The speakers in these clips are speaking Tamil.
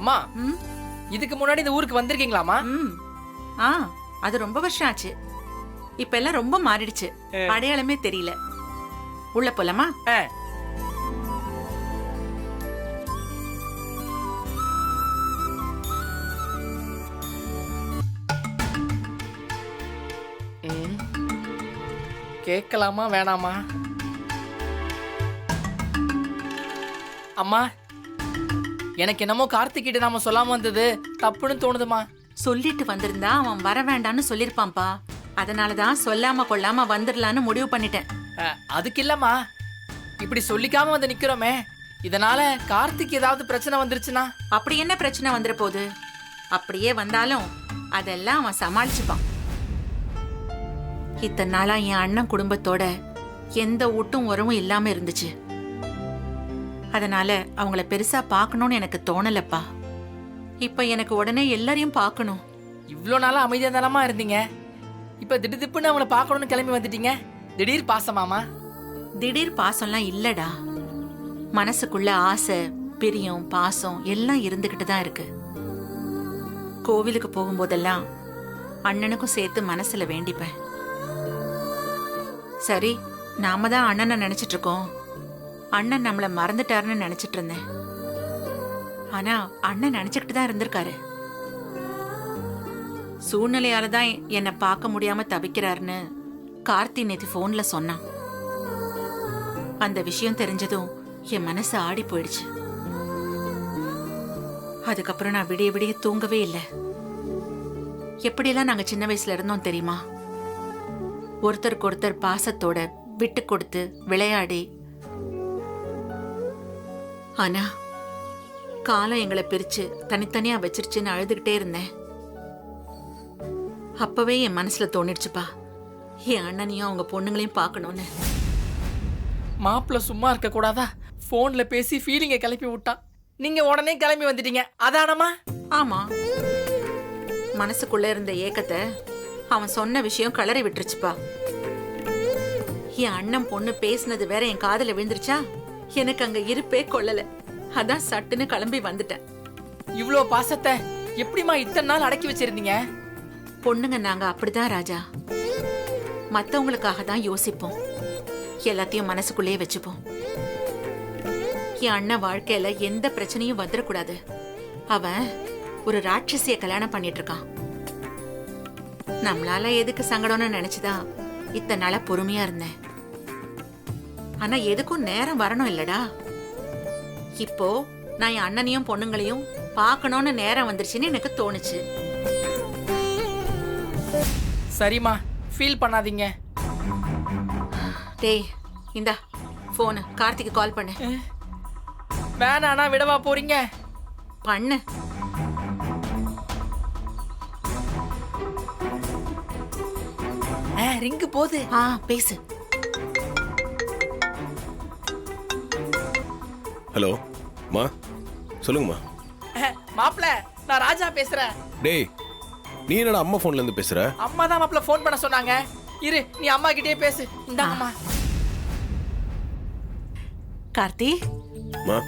அம்மா, ம் இதுக்கு முன்னாடி இந்த ஊருக்கு வந்திருக்கீங்களாமா? ம் ஆ அது ரொம்ப வருஷம் ஆச்சு. இப்ப எல்லாம் ரொம்ப மாறிடுச்சு. அடையாளமே தெரியல. உள்ள போலாமா? கேட்கலாமா வேணாமா? அம்மா, எனக்கு என்னமோ கார்த்திகிட்ட நாம சொல்லாம வந்தது தப்புன்னு தோணுதுமா. சொல்லிட்டு வந்திருந்தா அவன் வர வேண்டான்னு சொல்லிருப்பான்பா. அதனாலதான் சொல்லாம கொள்ளாம வந்துடலான்னு முடிவு பண்ணிட்டேன். அதுக்கு இல்லம்மா, இப்படி சொல்லிக்காம வந்து நிக்கிறோமே, இதனால கார்த்திக் ஏதாவது பிரச்சனை வந்துருச்சுன்னா? அப்படி என்ன பிரச்சனை வந்துட போகுது? அப்படியே வந்தாலும் அதெல்லாம் அவன் சமாளிச்சுப்பான். இத்தனை நாளா என் அண்ணன் குடும்பத்தோட எந்த ஊட்டும் உறவும் இல்லாம இருந்துச்சு. அதனால அவங்கள பெருசா பார்க்கணும்னு எனக்கு தோணலப்பா. இப்ப எனக்கு உடனே எல்லாரையும் பார்க்கணும். இவ்வளோ நாளா அமைதியா தானமா இருந்தீங்க, இப்ப திடுதிப்புன்னு அவங்கள பார்க்கணும்னு கிளம்பி வந்துட்டீங்க. திடீர் பாசமாமா? திடீர் பாசம்லாம் இல்லடா. மனசுக்குள்ள ஆசை, பிரியம், பாசம் எல்லாம் இருந்துகிட்டு தான் இருக்கு. கோவிலுக்கு போகும்போதெல்லாம் அண்ணனுக்கும் சேர்த்து மனசுல வேண்டிப்பேன். சரி, நாம தான் அண்ணனை நினைச்சிட்டு இருக்கோம். அண்ணன் நம்மள மறந்துட்டாருன்னு நினைச்சிட்டு இருந்தேன். ஆனா அண்ணன் நினைச்சுக்கிட்டு தான் இருந்திருக்காரு. சூழ்நிலையால தான் என்னை பார்க்க முடியாம தவிக்கிறாருன்னு கார்த்தி நேத்து போன்ல சொன்னான். அந்த விஷயம் தெரிஞ்சதும் என் மனசு ஆடி போயிடுச்சு. அதுக்கப்புறம் நான் விடிய விடிய தூங்கவே இல்லை. எப்படியெல்லாம் நாங்க சின்ன வயசுல இருந்தோம் தெரியுமா? ஒருத்தருக்கு ஒருத்தர் பாசத்தோட விட்டு கொடுத்து விளையாடி. ஆனா காலம் எங்களை பிரிச்சு தனித்தனியா வச்சிருச்சுன்னு அழுதுகிட்டே இருந்தேன். அப்பவே என் மனசுல தோணிடுச்சுப்பா, என் அண்ணனையும் அவங்க பொண்ணுங்களையும் பார்க்கணும்னு. மாப்பிள்ள சும்மா இருக்க கூடாதா? போன்ல பேசி ஃபீலிங்கை கிளப்பி விட்டான். நீங்க உடனே கிளம்பி வந்துட்டீங்க, அதானமா? ஆமா, மனசுக்குள்ள இருந்த ஏக்கத்தை அவன் சொன்ன விஷயம் கலறி விட்டுருச்சுப்பா. என் அண்ணன் பொண்ணு பேசினது வேற என் காதுல விழுந்துருச்சா, எனக்கு அங்க இருப்பே கொள்ளல. அதான் சட்டுன்னு கிளம்பி வந்துட்டேன். இவ்ளோ பாசத்தை எப்படிமா இத்தனை நாள் அடக்கி வச்சிருந்தீங்க? பொண்ணுங்க நாங்க அப்படிதான் ராஜா. மத்தவங்களுக்காக தான் யோசிப்போம், எல்லாத்தையும் மனசுக்குள்ளேயே வச்சுப்போம். என் அண்ணன் வாழ்க்கையில எந்த பிரச்சனையும் வந்துடக்கூடாது. அவன் ஒரு ராட்சசிய கல்யாணம் பண்ணிட்டு இருக்கான். நம்மளால எதுக்கு சங்கடம்னு நினைச்சுதான் இத்தனை நாளா பொறுமையா இருந்தேன். ஆனா எதுக்கும் நேரம் வரணும் இல்லடா. இப்போ நான் என் அண்ணனையும் பொண்ணுங்களையும் பார்க்கணும்னு நேரம் வந்துருச்சுன்னு எனக்கு தோணுச்சு. சரிம்மா, ஃபீல் பண்ணாதீங்க. டேய், இந்தா போன், கார்த்திக்கு கால் பண்ணு. வேணானா விடவா போறீங்க? பண்ணு. ரிங்கு போகுது. பேசு. ஹலோ மா, சொல்லுங்கம்மா. மாப்பிள்ள, நான் ராஜா பேசுறேன். டேய், நீ என்னடா அம்மா போன்ல இருந்து பேசுற? அம்மா தான் மாப்பிள்ள ஃபோன் பண்ண சொன்னாங்க. இரு, நீ அம்மா கிட்டே பேசு. இந்தாங்கம்மா. கார்த்தி, மா,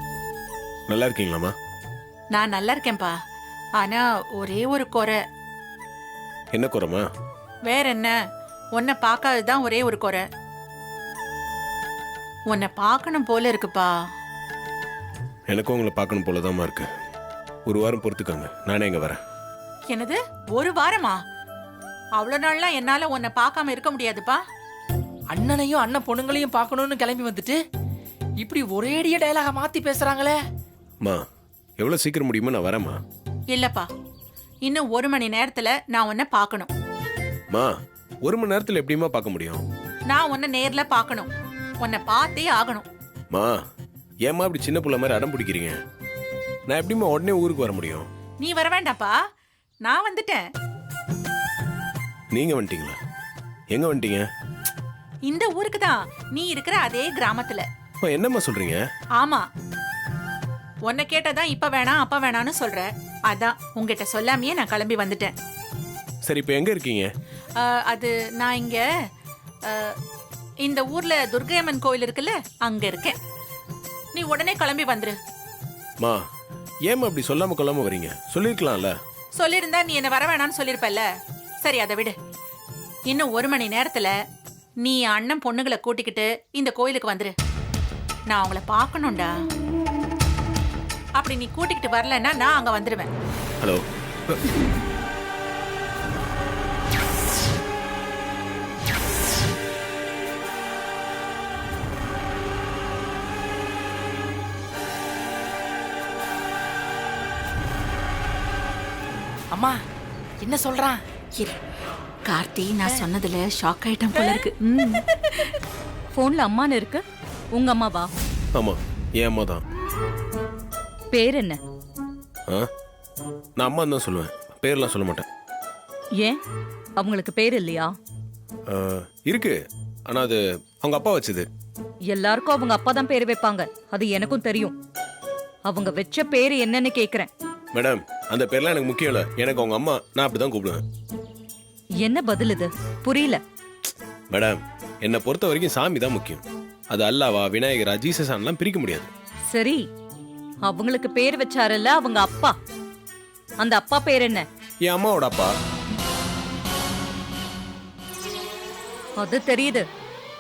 நல்லா இருக்கீங்களாம்மா? நான் நல்லா இருக்கேன்பா. ஆனா ஒரே ஒரு குறை. என்ன குறைமா? வேற என்ன, உன்னை பார்க்காததான் ஒரே ஒரு குறை. உன்னை பார்க்கணும் போல இருக்குப்பா. எனக்கும் உங்களை பார்க்கணும் போலதாம்மா இருக்கு. ஒரு வாரம் பொறுத்துக்கோங்க, நானே இங்க வரேன். என்னது, ஒரு வாரமா? அவ்வளவு நாள்லாம் என்னால உன்னை பார்க்காம இருக்க முடியாதுப்பா. அண்ணனையும் அண்ணன் பொண்ணுங்களையும் பார்க்கணும்னு கிளம்பி வந்துட்டு இப்படி ஒரேடிய டயலாக மாத்தி பேசுறாங்களே. மா, எவ்வளவு சீக்கிரம் முடியுமோ நான் வரேம்மா. இல்லப்பா, இன்னும் 1 மணி நேரத்துல நான் உன்னை பார்க்கணும். மா, 1 மணி நேரத்துல எப்படிமா பார்க்க முடியும்? நான் உன்னை நேர்ல பார்க்கணும். உன்னை பார்த்தே ஆகணும். மா, ஏம்மா இப்படி சின்ன புள்ள மாதிரி அடம் பிடிக்கிறீங்க? நான் எப்படிமா உடனே ஊருக்கு வர முடியும்? நீ வர வேண்டாப்பா, நான் வந்துட்டேன். நீங்க வந்துட்டீங்களா? எங்க வந்துட்டீங்க? இந்த ஊருக்கு தான், நீ இருக்கிற அதே கிராமத்துல. என்னம்மா சொல்றீங்க? ஆமா, உன்னை கேட்டதான் இப்ப வேணாம் அப்ப வேணான்னு சொல்ற. அதான் உங்ககிட்ட சொல்லாமையே நான் கிளம்பி வந்துட்டேன். சரி, இப்ப எங்க இருக்கீங்க? அது நான் இங்க இந்த ஊர்ல துர்கையம்மன் கோயில் இருக்குல்ல, அங்க இருக்கேன். நீ உடனே கிளம்பி வந்துரு. மா, ஏமா அப்படி சொல்லாம கொள்ளாம வரீங்க? சொல்லிருக்கலாம்ல. சொல்லியிருந்தா நீ என்ன வர வேணாம்னு சொல்லிருப்பல்ல. சரி, அதை விடு. இன்னும் 1 மணி நேரத்துல நீ அண்ணன் பொண்ணுங்களை கூட்டிக்கிட்டு இந்த கோயிலுக்கு வந்துரு. நான் அவங்கள பார்க்கணும்டா. அப்படி நீ கூட்டிக்கிட்டு வரலன்னா நான் அங்க வந்துருவேன். ஹலோ. அம்மா என்ன சொல்றான்? இரு. கார்த்தி, நான் சொன்னதுல ஷாக் ஆயிட்டம் போல இருக்கு. போன்ல அம்மான்னு இருக்கு. உங்க அம்மாவா? ஆமா, என் அம்மா தான். பேர் என்ன? நான் அம்மா தான் சொல்லுவேன், பேர்லாம் சொல்ல மாட்டேன். ஏன், அவங்களுக்கு பேர் இல்லையா? இருக்கு, ஆனா அது அவங்க அப்பா வச்சது. எல்லாருக்கும் அவங்க அப்பா தான் பேர் வைப்பாங்க, அது எனக்கும் தெரியும். அவங்க வச்ச பேர் என்னன்னு கேக்குறேன். மேடம், அந்த பேர்லாம் எனக்கு முக்கியம் இல்ல. எனக்கு அவங்க அம்மா, நான் அப்படிதான் கூப்பிடுவேன். என்ன பதில் இது? புரியல. மேடம், என்னை பொறுத்த வரைக்கும் சாமி தான் முக்கியம். அது அல்லாவா, விநாயகரா, ஜீசஸான்லாம் பிரிக்க முடியாது. சரி, அவங்களுக்கு பேர் வச்சாரல்ல அவங்க அப்பா, அந்த அப்பா பேர் என்ன? என் அம்மாவோட அப்பா. அது தெரியுது,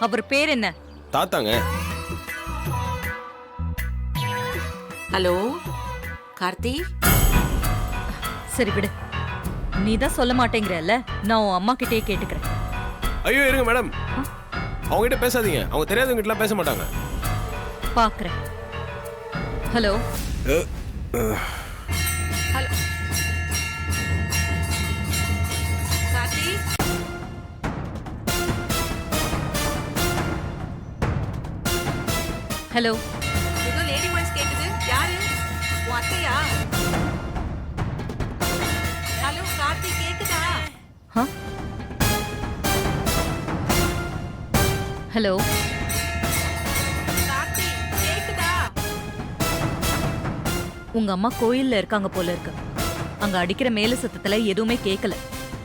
அவர் பேர் என்ன? தாத்தாங்க. ஹலோ கார்த்தி. சரி விடு, நீ தான் சொல்ல மாட்டேங்கிறல்ல, நான் உன் அம்மா கிட்டே கேட்டுக்கிறேன். ஐயோ இருங்க மேடம், அவங்க கிட்ட பேசாதீங்க. அவங்க தெரியாதவங்க கிட்ட பேச மாட்டாங்க. பாக்குறேன். ஹலோ. ஹலோ கார்த்தி. ஹலோ. ஏதோ லேடி வாய்ஸ் கேக்குது. யாரு? உன் அத்தையா? ஹலோ கார்த்தி, கேக்குதா? ஹலோ கார்த்தி, கேக்குதா? உங்க அம்மா கோயில்ல இருக்காங்க போல இருக்கு. அங்க அடிக்கிற மேல சத்தத்துல எதுவுமே கேட்கல.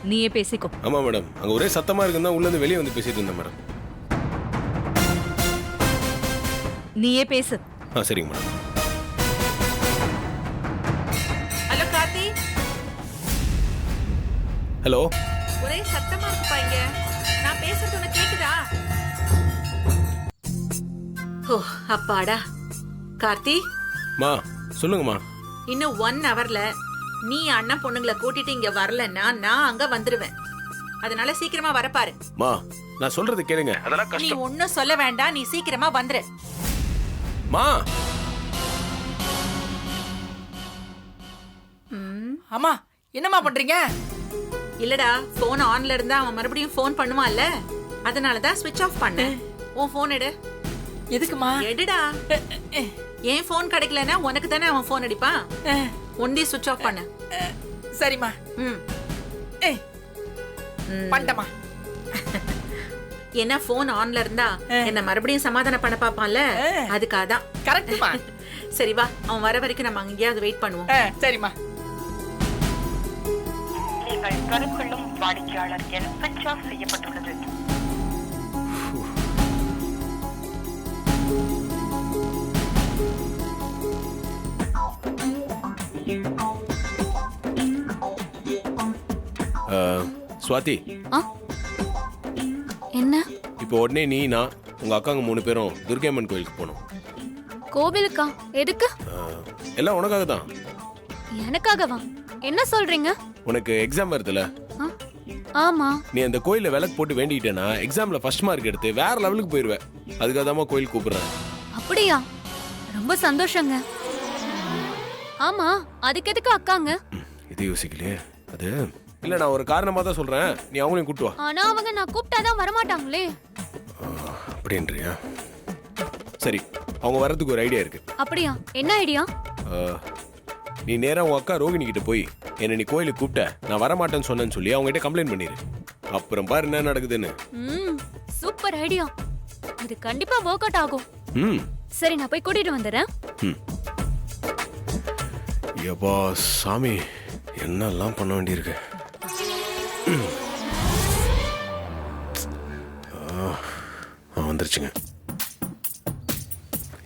நீயே பேசிக்கோ. ஆமா மேடம், அங்க ஒரே சத்தமா இருக்குன்னு உள்ள இருந்து வெளியே வந்து பேசிட்டு இருந்தேன் மேடம். நீயே பேசு. சரிங்க மேடம். ஹலோ கார்த்தி. ஹலோ. ஒரே சத்தமா இருக்குப்பா இங்க. நான் பேசுறது உனக்கு கேக்குதா? ஓ அப்பாடா. கார்த்தி, மா சொல்லுங்கம்மா. இன்னும் 1 ஹவர்ல நீ அண்ணன் பொண்ணுங்களை கூட்டிட்டு இங்க வரலன்னா நான் அங்க வந்துருவேன். அதனால சீக்கிரமா வரப்பாரு. மா, நான் சொல்றது கேளுங்க. அதெல்லாம் நீ கஷ்டம். ஒன்னும் சொல்ல வேண்டாம், நீ சீக்கிரமா வந்துரு. மா. அம்மா என்னம்மா பண்றீங்க? இல்லடா, போன் ஆன்ல இருந்தா அவன் மறுபடியும் போன் பண்ணுவான்ல, அதனாலதான் ஸ்விட்ச் ஆஃப் பண்ணேன். உன் போன் எடு. எதுக்குமா? எடுடா. ஏன் போன் கிடைக்கலன்னா உனக்கு தானே அவன் போன் அடிப்பான். ஒண்டி ஸ்விட்ச் ஆஃப் பண்ணு. சரிம்மா. பண்ணமா. என்ன போன் ஆன்ல இருந்தா என்ன மறுபடியும் சமாதானம் பண்ண பாப்பான்ல, அதுக்காக தான். கரெக்ட்மா. சரி வா, அவன் வர வரைக்கும் நம்ம அங்கேயாவது வெயிட் பண்ணுவோம். சரிம்மா. நீங்கள் கருக்கொள்ளும் வாடிக்கையாளர் எண் ஸ்விட்ச் ஆஃப் செய்யப்பட்டுள்ளது. ஸ்வாதி, என்ன? இப்போ உடனே நீ, நான், உங்க அக்காங்க 3 பேரும் துர்கையம்மன் கோயிலுக்கு போனோம். கோவிலுக்கா? எதுக்கு? எல்லாம் உனக்காக தான். எனக்காகவா? என்ன சொல்றீங்க? உனக்கு எக்ஸாம் வருதுல, ஆமா. நீ அந்த கோயில விளக்கு போட்டு வேண்டிட்டேன்னா எக்ஸாம்ல ஃபர்ஸ்ட் மார்க் எடுத்து வேற லெவலுக்கு போயிருவ. அதுக்காக தான் கோயில் கூப்பிடுறேன். அப்படியா? ரொம்ப சந்தோஷங்க. ஆமா, அதுக்கு எதுக்கு அக்காங்க? இது யோசிக்கலையே. அது இல்ல, நான் ஒரு காரணமா தான் சொல்றேன். நீ அவங்களையும் கூட்டு வா. ஆனா அவங்க நான் கூப்பிட்டாதான் வரமாட்டாங்களே. அப்படின்றியா? சரி, அவங்க வர்றதுக்கு ஒரு ஐடியா இருக்கு. அப்படியா? என்ன ஐடியா? நீ நேரா உங்க அக்கா ரோகிணி கிட்ட போய் என்ன நீ கோயிலுக்கு கூப்பிட்ட, நான் வரமாட்டேன்னு சொன்னேன்னு சொல்லி அவங்க கிட்ட கம்ப்ளைண்ட் பண்ணிரு. அப்புறம் பாரு என்ன நடக்குதுன்னு. Super idea. இது கண்டிப்பா வொர்க் அவுட் ஆகும். சரி, நான் போய் கூட்டிட்டு வந்துடுறேன். யப்பா சாமி, என்னெல்லாம் பண்ண வேண்டியிருக்கு. வந்துருச்சுங்க.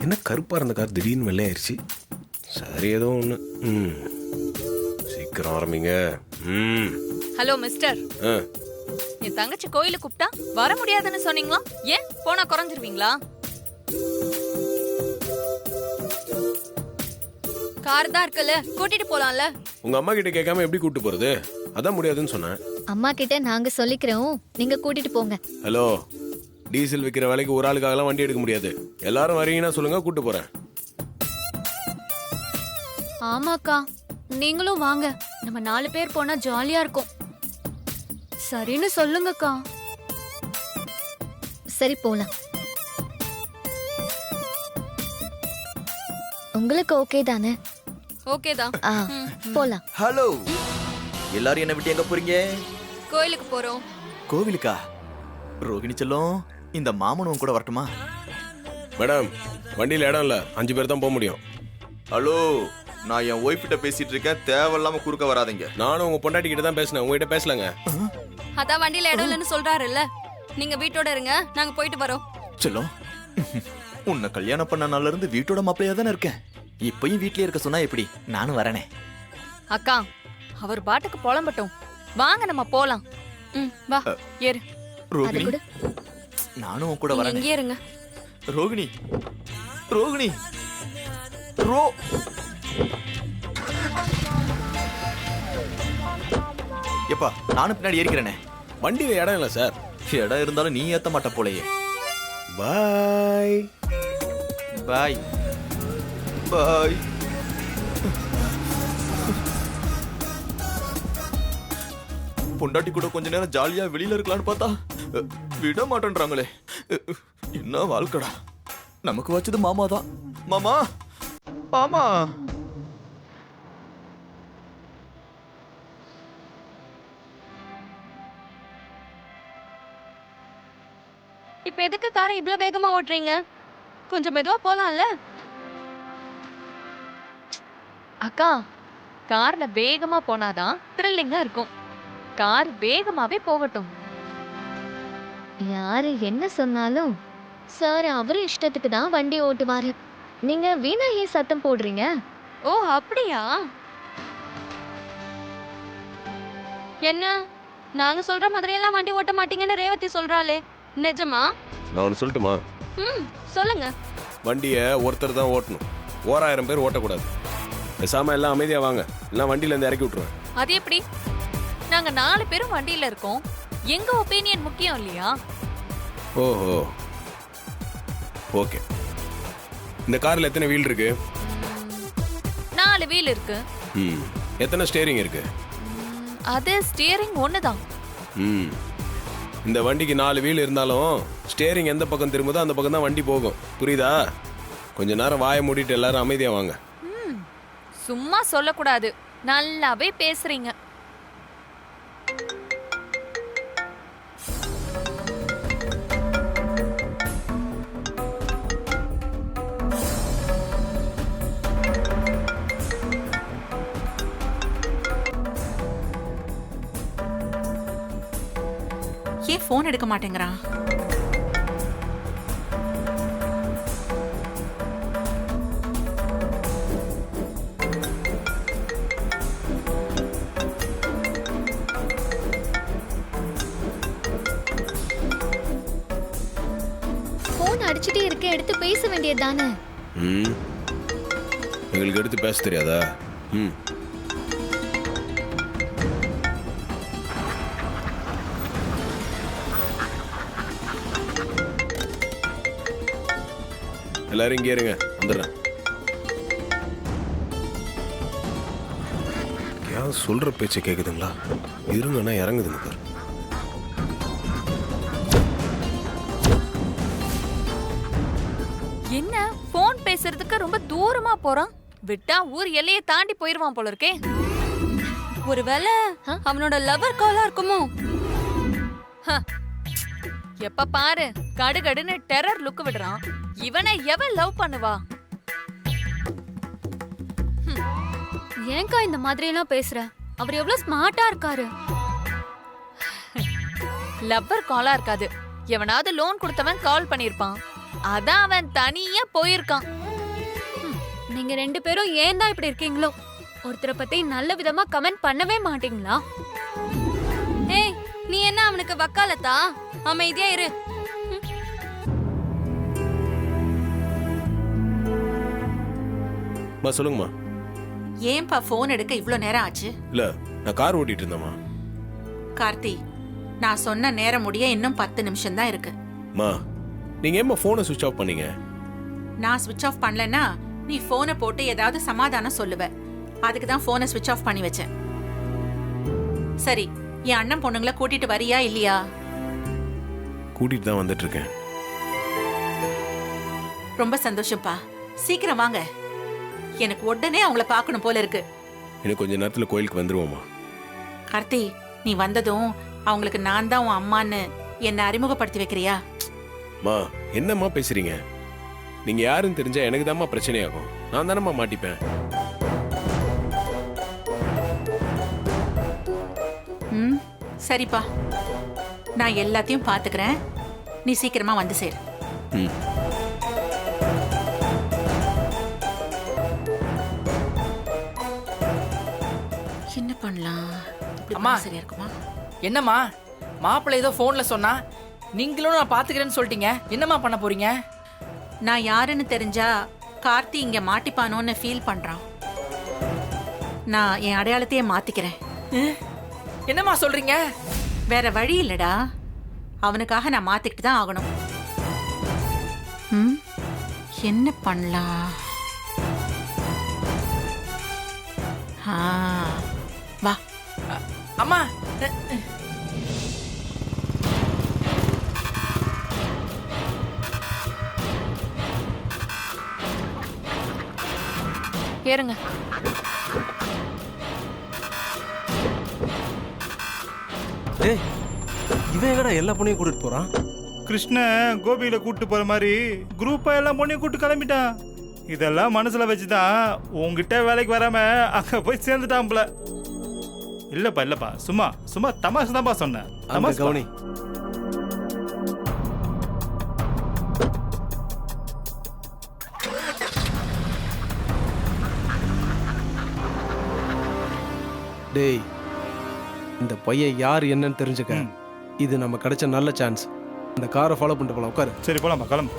என்ன கருப்பா இருந்த கார் திடீர்னு வெள்ளையாயிருச்சு. சரி. சரி ஏதோ ஒன்று. ம் சீக்கிரம் ஆரம்பிங்க. ம் ஹலோ மிஸ்டர், ஆ என் தங்கச்சி கோயிலுக்கு கூப்பிட்டா வர முடியாதுன்னு சொன்னீங்களா? ஏன் போனா குறைஞ்சிருவீங்களா? கார் தான் இருக்குல்ல, கூட்டிட்டு போலாம்ல. உங்க அம்மா கிட்ட கேட்காம எப்படி கூட்டு போறது? அதான் முடியாதுன்னு சொன்னேன். அம்மா கிட்ட நாங்க சொல்லிக்கிறோம், நீங்க கூட்டிட்டு போங்க. ஹலோ, டீசல் விற்கிற வேலைக்கு ஒரு ஆளுக்காகலாம் வண்டி எடுக்க முடியாது. எல்லாரும் வரீங்கன்னா சொல்லுங்க, கூட்டு போறேன். ஆமாக்கா, நீங்களும் வாங்க. நம்ம 4 பேர் போனா ஜாலியா இருக்கும். சரின்னு சொல்லுங்கக்கா. சரி போலாம். உங்களுக்கு ஓகே தானே? ஓகே தான். ஆ, போலாம். ஹலோ, எல்லாரும் என்ன விட்டு எங்க போறீங்க? கோயிலுக்கு போறோம். கோவிலுக்கா? ரோகிணி செல்லம், இந்த மாமனும் கூட வரட்டுமா? மேடம், வண்டியில இடம் இல்ல, 5 பேர் தான் போக முடியும். ஹலோ, நான் என் ஒய்ஃப் கிட்ட பேசிட்டு இருக்கேன், தேவையில்லாம குறுக்க வராதீங்க. நானும் உங்க பொண்டாட்டி கிட்ட தான் பேசினேன், உங்ககிட்ட பேசலங்க. அதான் வண்டியில இடம் இல்லைன்னு சொல்றாருல்ல. நீங்க வீட்டோட இருங்க, நாங்க போயிட்டு வரோம். செல்லம், உன்னை கல்யாணம் பண்ண நாள்ல இருந்து வீட்டோட மாப்பிளையா தானே இருக்கேன். இப்பயும் வீட்லயே இருக்க சொன்னா எப்படி? நானும் வரனே. அக்கா, அவர் பாட்டுக்கு புலம்பட்டும். வாங்க நம்ம போலாம். வா ஏறு. அது ரோகிணி, கூட நானும் உன் கூட நீங்க வரேன். இங்கே இருங்க. ரோகிணி, ரோகிணி, ரோ எப்பா, நானும் பின்னாடி ஏறிக்கிறேனே. வண்டியில இடம் இல்ல சார். இடம் இருந்தாலும் நீ ஏத்த மாட்ட போலயே. பாய் பாய் பாய். பொண்டாட்டி கூட கொஞ்ச நேரம் ஜாலியா வெளியில இருக்கலாம்னு பார்த்தா விட மாட்டேன்றாங்களே. என்ன வாழ்க்கடா. நமக்கு வச்சது மாமா தான். மாமா, மாமா. இப்ப எதுக்கு காரை இவ்வளவு வேகமா ஓட்டுறீங்க? கொஞ்சம் மெதுவா போலாம்ல. அக்கா, கார்ல வேகமா போனாதான் த்ரில்லிங்கா இருக்கும். கார் வேகமாவே போகட்டும். யாரு என்ன சொன்னாலும் சார் அவரு இஷ்டத்துக்கு தான் வண்டி ஓட்டுவாரு. நீங்க வீணா ஏன் சத்தம் போடுறீங்க? ஓ அப்படியா? என்ன, நாங்க சொல்ற மாதிரி எல்லாம் வண்டி ஓட்ட மாட்டீங்கன்னு ரேவதி சொல்றாளே, நிஜமா? நான் ஒன்று சொல்லட்டுமா? சொல்லுங்க. வண்டியை ஒருத்தர் தான் ஓட்டணும், 1000 பேர் ஓட்டக்கூடாது. பேசாம எல்லாம் அமைதியா வாங்க, எல்லாம் வண்டியில இருந்து இறக்கி விட்டுருவேன். அது எப்படி? நாங்க 4 பேரும் வண்டியில இருக்கோம். எங்க ஒப்பீனியன் முக்கியம் இல்லையா? ஓஹோ, ஓகே. இந்த கார்ல எத்தனை வீல் இருக்கு? 4 வீல் இருக்கு. ம், எத்தனை ஸ்டேரிங் இருக்கு? அது ஸ்டியரிங் ஒண்ணுதான். ம், இந்த வண்டிக்கு 4 வீல் இருந்தாலும் ஸ்டேரிங் எந்த பக்கம் திரும்புதோ அந்த பக்கம் தான் வண்டி போகும். புரியுதா? கொஞ்ச நேரம் வாயை மூடிட்டு எல்லாரும் அமைதியா வாங்க. சும்மா சொல்லக்கூடாது, நல்லாவே பேசுறீங்க. ஏன் போன் எடுக்க மாட்டேங்கிறான்? போன் அடிச்சுட்டே இருக்க, எடுத்து பேச வேண்டியது தானே? ம், எங்களுக்கு எடுத்து பேச தெரியாதா? ம், எல்லாரும் இங்கே இருங்க, வந்துடுறேன். யார் சொல்ற பேச்சை கேக்குதுங்களா? இருங்கன்னா இறங்குதுங்க பாரு. என்ன, போன் பேசுறதுக்கு ரொம்ப தூரமா போறான். விட்டா ஊர் எல்லையை தாண்டி போயிருவான் போல இருக்கே. ஒருவேளை அவனோட லவர் காலா இருக்குமோ? ஹ, எப்ப பாரு கடுகடுன்னு டெரர் லுக் விடுறான். இவனை எவன் லவ் பண்ணுவா? ஏன்க்கா இந்த மாதிரி எல்லாம் பேசுற? அவர் எவ்வளவு ஸ்மார்ட்டா இருக்காரு. லவ்வர் காலா இருக்காது, எவனாவது லோன் கொடுத்தவன் கால் பண்ணிருப்பான். அதான் அவன் தனியா போயிருக்கான். நீங்க நீங்க 2 பேரும் ஏன் தான் இப்படி இருக்கீங்களோ? ஒருத்தரை பத்தி நல்ல விதமா கமெண்ட் பண்ணவே மாட்டீங்களா? ஏய், நீ என்ன அவனுக்கு வக்காலத்தா? அமைதியா இரு. மா சொல்லுங்கம்மா. ஏன்பா ஃபோன் எடுக்க இவ்ளோ நேரம் ஆச்சு? இல்ல நான் கார் ஓட்டிட்டு இருந்தேம்மா. கார்த்தி, நான் சொன்ன நேரம் முடிய இன்னும் 10 நிமிஷம் தான் இருக்கு. மா நீங்க ஏம்மா போனை சுவிட்ச் ஆஃப் பண்ணீங்க? நான் ஸ்விட்ச் ஆஃப் பண்ணலன்னா நீ போனை போட்டு ஏதாவது சமாதானம் சொல்லுவ. அதுக்கு தான் போனை ஸ்விட்ச் ஆஃப் பண்ணி வச்சேன். சரி, என் அண்ணன் பொண்ணுங்களை கூட்டிட்டு வரியா இல்லையா? கூட்டிட்டு தான் வந்துட்டு இருக்கேன். ரொம்ப சந்தோஷம்ப்பா. சீக்கிரம் வாங்க, எனக்கு உடனே அவங்கள பார்க்கணும் போல இருக்கு. இன்னும் கொஞ்ச நேரத்துல கோயிலுக்கு வந்துருவோமா? கார்த்தி, நீ வந்ததும் அவங்களுக்கு நான் தான் உன் அம்மான்னு என்ன அறிமுகப்படுத்தி வைக்கிறியா? மா என்னம்மா பேசுறீங்க? நீங்க யாருன்னு தெரிஞ்சா எனக்கு தான்மா பிரச்சனையாகும். நான் தானம்மா மாட்டிப்பேன். ம், சரிப்பா, நான் எல்லாத்தையும் பாத்துக்கிறேன். நீ சீக்கிரமா வந்து சேரு. ம். என்ன பண்ணலாம்? இப்படி அம்மா. பண்ணா சரியா இருக்குமா? என்னம்மா மாப்பிள்ளை ஏதோ ஃபோன்ல சொன்னா நீங்களும் நான் பாத்துக்கிறேன்னு சொல்லிட்டீங்க. என்னம்மா பண்ண போறீங்க? நான் யாருன்னு தெரிஞ்சா கார்த்தி இங்க மாட்டிப்பானோன்னு ஃபீல் பண்றான். நான் என் அடையாளத்தையே மாத்திக்கிறேன். என்னம்மா சொல்றீங்க? வேற வழி இல்லடா. அவனுக்காக நான் மாத்திக்கிட்டு தான் ஆகணும். ம், என்ன பண்ணலாம்? ஆ, வா. அம்மா ஏறுங்க. ஏய், இவன் எங்கடா எல்லா பொண்ணையும் கூட்டிட்டு போறான்? கிருஷ்ணன் கோபியில கூட்டு போற மாதிரி குரூப்பா எல்லாம் பொண்ணையும் கூட்டு கிளம்பிட்டான். இதெல்லாம் மனசுல வச்சுதான் உங்ககிட்ட வேலைக்கு வராம அங்க போய் சேர்ந்துட்டான்ல. இல்லப்பா சும்மா சும்மா தமாஷ் தான்ப்பா சொன்னேன். தமாஷ் கவுனி. டேய், இந்த பையன் யார் என்னன்னு தெரிஞ்சுக்க. இது நம்ம கிடைச்ச நல்ல சான்ஸ். இந்த காரை ஃபாலோ பண்ணிட்டு போலாம். உட்காரு. சரி போலாமா, கிளம்பு.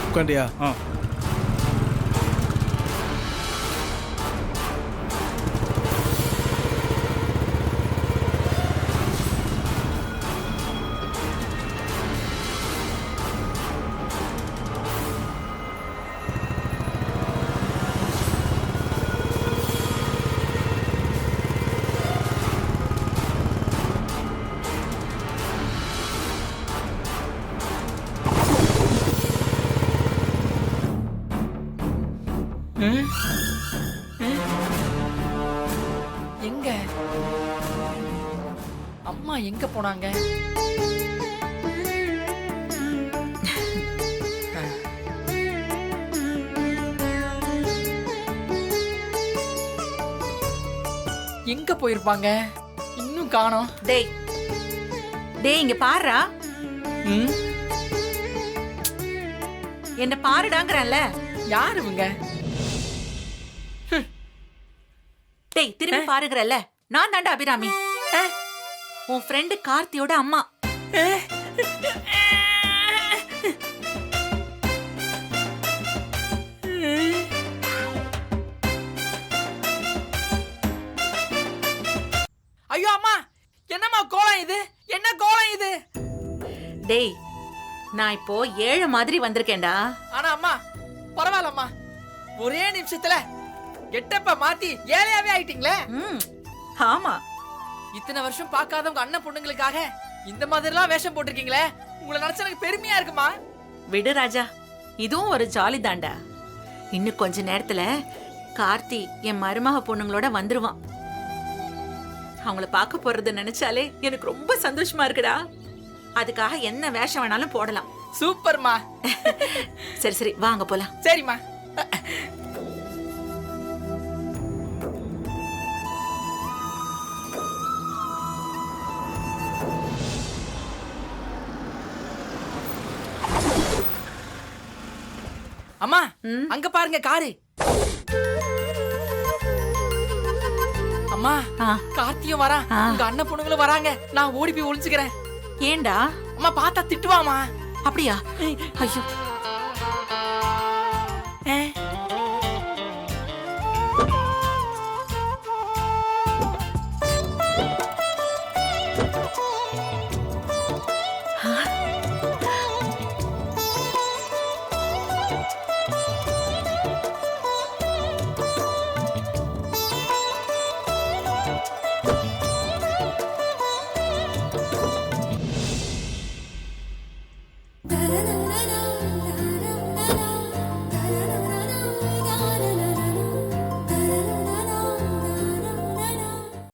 உட்காண்டியா? எங்க அம்மா எங்க போனாங்க? எங்க போயிருப்பாங்க? இன்னும் காணோம். டேய் டேய், இங்க பாருடா. என்ன பாருடாங்கறல்ல. யார் இவங்க? டேய், திரும்பி பாருங்கறல்ல. நான் தாண்டா அபிராமி, உன் ஃப்ரெண்டு கார்த்தியோட அம்மா. ஐயோ அம்மா, என்னம்மா கோலம் இது? என்ன கோலம் இது? டேய், நான் இப்போ ஏழை மாதிரி வந்திருக்கேன்டா. ஆனா அம்மா பரவாயில்லம்மா, ஒரே நிமிஷத்துல கெட்டப்ப மாத்தி ஏழையாவே ஆயிட்டீங்களே. ஆமா, இத்தனை வருஷம் பார்க்காதவங்க அண்ணன் பொண்ணுங்களுக்காக இந்த மாதிரிலாம் வேஷம் போட்டிருக்கீங்களே, உங்களை நினைச்ச எனக்கு பெருமையா இருக்குமா? விடு ராஜா, இதுவும் ஒரு ஜாலி தாண்டா. இன்னும் கொஞ்ச நேரத்துல கார்த்தி என் மருமக பொண்ணுங்களோட வந்துருவான். அவங்கள பார்க்க போறது நினைச்சாலே எனக்கு ரொம்ப சந்தோஷமா இருக்குடா. அதுக்காக என்ன வேஷம் வேணாலும் போடலாம். சூப்பர்மா. சரி சரி, வாங்க போலாம். சரிம்மா. அம்மா ம்? அங்க பாருங்க காரு. அம்மா ஆ, கார்த்தியும் வரான், ஆ. உங்க அண்ணன் பொண்ணுங்களும் வராங்க. நான் ஓடி போய் ஒளிஞ்சுக்கிறேன். ஏன்டா அம்மா பார்த்தா திட்டுவாமா. அப்படியா? ஐயோ,